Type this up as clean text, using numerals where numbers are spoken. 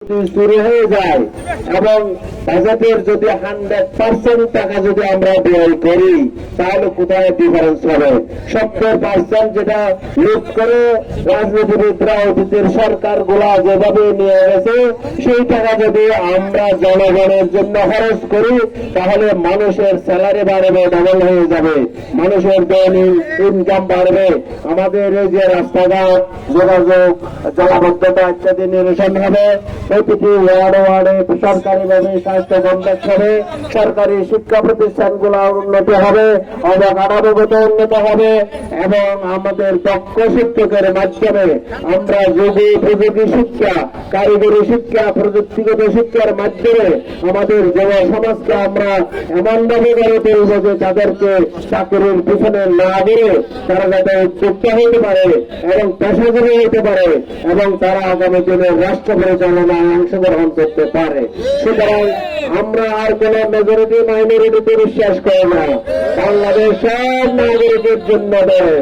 শুরু হয়ে যায় এবং বাজেটের যদি 100% টাকা যদি আমরা ব্যয় করি তাহলে কোথায় ডিফারেন্স হবে? 70% যেটা লুট করে রাজনীতিবিদরা অতীতের সরকার গুলা যেভাবে নিয়ে গেছে সেই টাকা যদি আমরা জনগণের জন্য খরচ করি তাহলে মানুষের স্যালারি বাড়বে, ডাবল হয়ে যাবে, মানুষের দৈনিক ইনকাম বাড়বে, আমাদের এই যে রাস্তাঘাট যোগাযোগ জলাবদ্ধতা ইত্যাদি নিরসন হবে, প্রতিটি ওয়ার্ডে ওয়ার্ডে সরকারিভাবে স্বাস্থ্য কমপ্লেক্স হবে, সরকারি শিক্ষা প্রতিষ্ঠানগুলো উন্নতি হবে, অবকাঠামোগত উন্নত হবে এবং আমাদের দক্ষ শিক্ষকের মাধ্যমে আমরা উপযোগী শিক্ষা, কারিগরি শিক্ষা, প্রযুক্তিগত শিক্ষার মাধ্যমে আমাদের যুব সমাজকে আমরা এমনভাবে গড়ে তুলব যে তাদেরকে চাকরির পিছনে না দিয়ে তারা যাতে উদ্যুক্ত হতে পারে এবং পেশাজীবী হতে পারে এবং তারা আগামী দিনের রাষ্ট্র পরিচালনায় অংশগ্রহণ করতে পারে। সুতরাং আমরা আর কোন মেজরিটি মাইনরিটিতে বিশ্বাস করি না, বাংলাদেশ সব নাগরিকের জন্য দেয়।